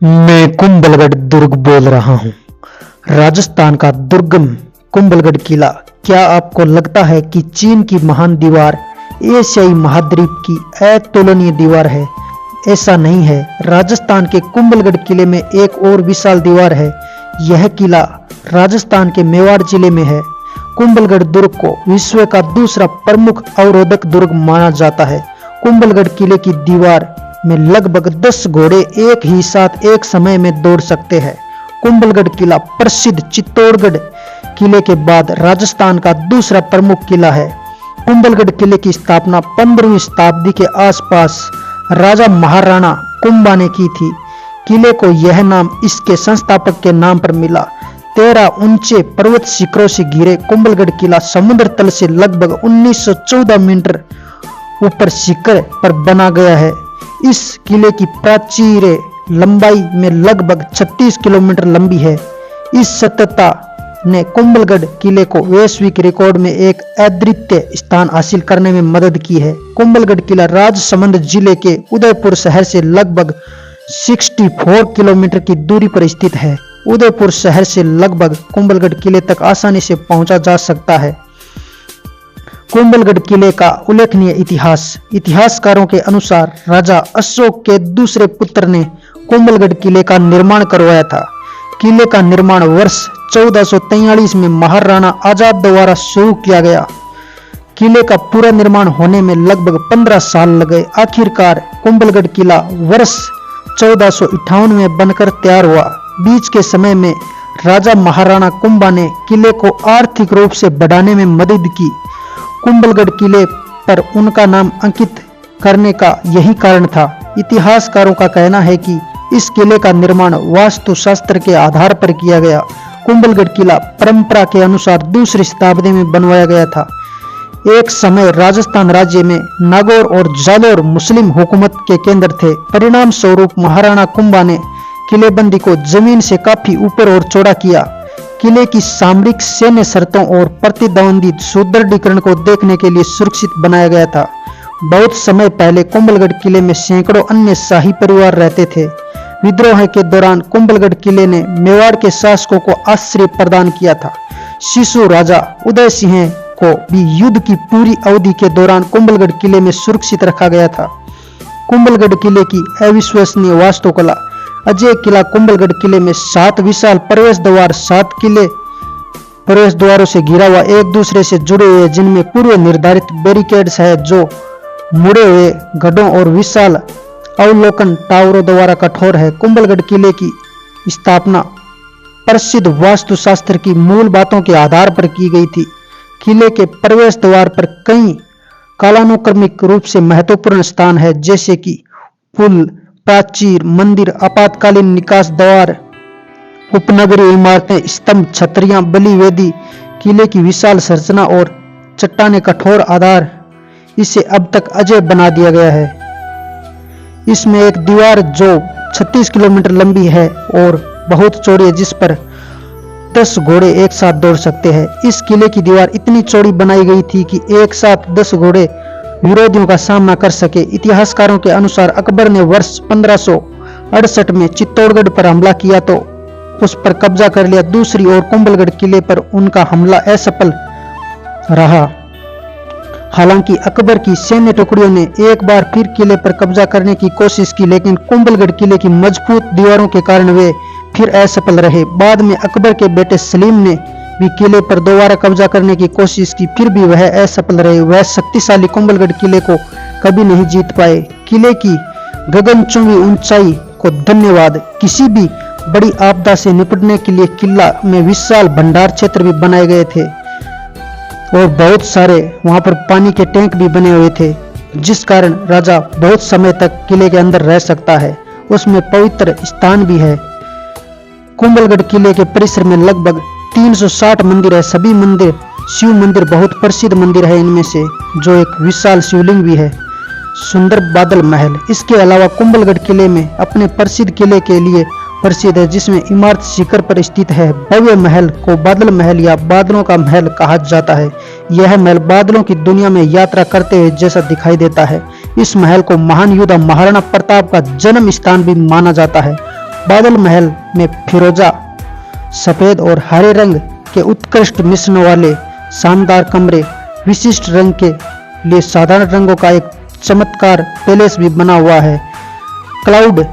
मैं कुंभलगढ़ दुर्ग बोल रहा हूँ। राजस्थान का दुर्गम कुंभलगढ़ किला। क्या आपको लगता है कि चीन की महान दीवार एशियाई महाद्वीप की अतुलनीय दीवार है? ऐसा नहीं है। राजस्थान के कुंभलगढ़ किले में एक और विशाल दीवार है। यह किला राजस्थान के मेवाड़ जिले में है। कुंभलगढ़ दुर्ग को विश्व का दूसरा प्रमुख अवरोधक दुर्ग माना जाता है। कुंभलगढ़ किले की दीवार में लगभग 10 घोड़े एक ही साथ एक समय में दौड़ सकते हैं। कुंभलगढ़ किला प्रसिद्ध चित्तौड़गढ़ किले के बाद राजस्थान का दूसरा प्रमुख किला है। कुंभलगढ़ किले की स्थापना 15वीं शताब्दी के आसपास राजा महाराणा कुंभा ने की थी। किले को यह नाम इसके संस्थापक के नाम पर मिला। 13 ऊंचे पर्वत शिखरों से घिरे कुंभलगढ़ किला समुद्र तल से लगभग 1914 मीटर ऊपर शिखर पर बना गया है। इस किले की प्राचीर लंबाई में लगभग 36 किलोमीटर लंबी है। इस सत्यता ने कुंभलगढ़ किले को वैश्विक रिकॉर्ड में एक अद्वितीय स्थान हासिल करने में मदद की है। कुंभलगढ़ किला राजसमंद जिले के उदयपुर शहर से लगभग 64 किलोमीटर की दूरी पर स्थित है। उदयपुर शहर से लगभग कुंभलगढ़ किले तक आसानी से पहुंचा जा सकता है। कुंभलगढ़ किले का उल्लेखनीय इतिहास। इतिहासकारों के अनुसार राजा अशोक के दूसरे पुत्र ने कुंभलगढ़ किले का निर्माण करवाया था। किले का निर्माण वर्ष 1443 में महाराणा आजाद द्वारा शुरू किया गया। किले का पूरा निर्माण होने में लगभग 15 साल लगे। आखिरकार कुंभलगढ़ किला वर्ष 1458 में बनकर तैयार हुआ। बीच के समय में राजा महाराणा कुंभा ने किले को आर्थिक रूप से बढ़ाने में मदद की। कुंभलगढ़ किले पर उनका नाम अंकित करने का यही कारण था। इतिहासकारों का कहना है कि इस किले का निर्माण वास्तुशास्त्र के आधार पर किया गया। कुंभलगढ़ किला परंपरा के अनुसार दूसरी शताब्दी में बनवाया गया था। एक समय राजस्थान राज्य में नागौर और जालौर मुस्लिम हुकूमत के केंद्र थे। परिणाम स्वरूप महाराणा कुंभा ने किलेबंदी को जमीन से काफी ऊपर और चौड़ा किया। किले की सामरिक सैन्य शर्तों और प्रतिद्वंदी सुदृढ़ीकरण को देखने के लिए सुरक्षित बनाया गया था। बहुत समय पहले कुंभलगढ़ किले में सैकड़ों अन्य शाही परिवार रहते थे। विद्रोह के दौरान कुंभलगढ़ किले ने मेवाड़ के शासकों को आश्रय प्रदान किया था। शिशु राजा उदय सिंह को भी युद्ध की पूरी अवधि के दौरान कुंभलगढ़ किले में सुरक्षित रखा गया था। कुंभलगढ़ किले की अविश्वसनीय वास्तुकला। अजय किला कुंभलगढ़ किले में 7 विशाल प्रवेश द्वार 7 किले प्रवेश द्वारों से घिरा हुआ एक दूसरे से जुड़े हुए, जिनमें पूर्व निर्धारित बैरिकेड्स है जो मुड़े हुए गढ़ों और विशाल अवलोकन टावरों द्वारा कठोर है। कुंभलगढ़ किले की स्थापना प्रसिद्ध वास्तुशास्त्र की मूल बातों के आधार पर की गई थी। किले के प्रवेश द्वार पर कई कालानुक्रमिक रूप से महत्वपूर्ण स्थान है, जैसे कि पुल, प्राचीर, मंदिर, आपातकालीन निकास द्वार, उपनगरीय इमारतें, स्तंभ, छतरियां, बलि वेदी। किले की विशाल संरचना और चट्टाने कठोर आधार इसे अब तक अजय बना दिया गया है। इसमें एक दीवार जो 36 किलोमीटर लंबी है और बहुत चौड़ी है, जिस पर 10 घोड़े एक साथ दौड़ सकते हैं। इस किले की दीवार इतनी चौड़ी बनाई गई थी कि एक साथ 10 घोड़े विरोधियों का सामना कर सके। इतिहासकारों के अनुसार अकबर ने वर्ष 1568 में चित्तौड़गढ़ पर हमला किया तो उस पर कब्जा कर लिया। दूसरी ओर कुंभलगढ़ किले पर उनका हमला असफल रहा। हालांकि अकबर की सैन्य टुकड़ियों ने एक बार फिर किले पर कब्जा करने की कोशिश की, लेकिन कुंभलगढ़ किले की मजबूत दीवारों के कारण वे फिर असफल रहे। बाद में अकबर के बेटे सलीम ने भी किले पर दोबारा कब्जा करने की कोशिश की, फिर भी वह असफल रहे। वह शक्तिशाली कुंभलगढ़ किले को कभी नहीं जीत पाए। किले की गगनचुंबी ऊंचाई को धन्यवाद। किसी भी बड़ी आपदा से निपटने के लिए किला में विशाल भंडार क्षेत्र भी बनाए गए थे और बहुत सारे वहां पर पानी के टैंक भी बने हुए थे, जिस कारण राजा बहुत समय तक किले के अंदर रह सकता है। उसमें पवित्र स्थान भी है। कुंभलगढ़ किले के परिसर में लगभग 360 मंदिर है। सभी मंदिर शिव मंदिर बहुत प्रसिद्ध मंदिर है, इनमें से जो एक विशाल शिवलिंग भी है। सुंदर बादल महल। इसके अलावा कुंभलगढ़ किले में अपने प्रसिद्ध किले के लिए प्रसिद्ध है, जिसमें इमारत शिखर पर स्थित है। भव्य महल को बादल महल या बादलों का महल कहा जाता है। यह महल बादलों की दुनिया में यात्रा करते हुए जैसा दिखाई देता है। इस महल को महान योद्धा महाराणा प्रताप का जन्म स्थान भी माना जाता है। बादल महल में फिरोजा, सफेद और हरे रंग के उत्कृष्ट मिश्रण वाले शानदार कमरे, विशिष्ट रंग के लिए साधारण रंगों का एक चमत्कार पैलेस भी बना हुआ है। क्लाउड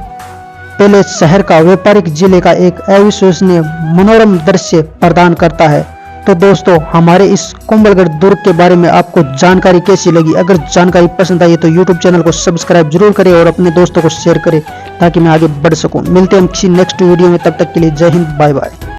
पैलेस शहर का व्यापारिक जिले का एक अविश्वसनीय मनोरम दृश्य प्रदान करता है। तो दोस्तों, हमारे इस कुंभलगढ़ दुर्ग के बारे में आपको जानकारी कैसी लगी? अगर जानकारी पसंद आई तो यूट्यूब चैनल को सब्सक्राइब जरूर करें और अपने दोस्तों को शेयर करें ताकि मैं आगे बढ़ सकूं। मिलते हैं हम किसी नेक्स्ट वीडियो में, तब तक के लिए जय हिंद, बाय बाय।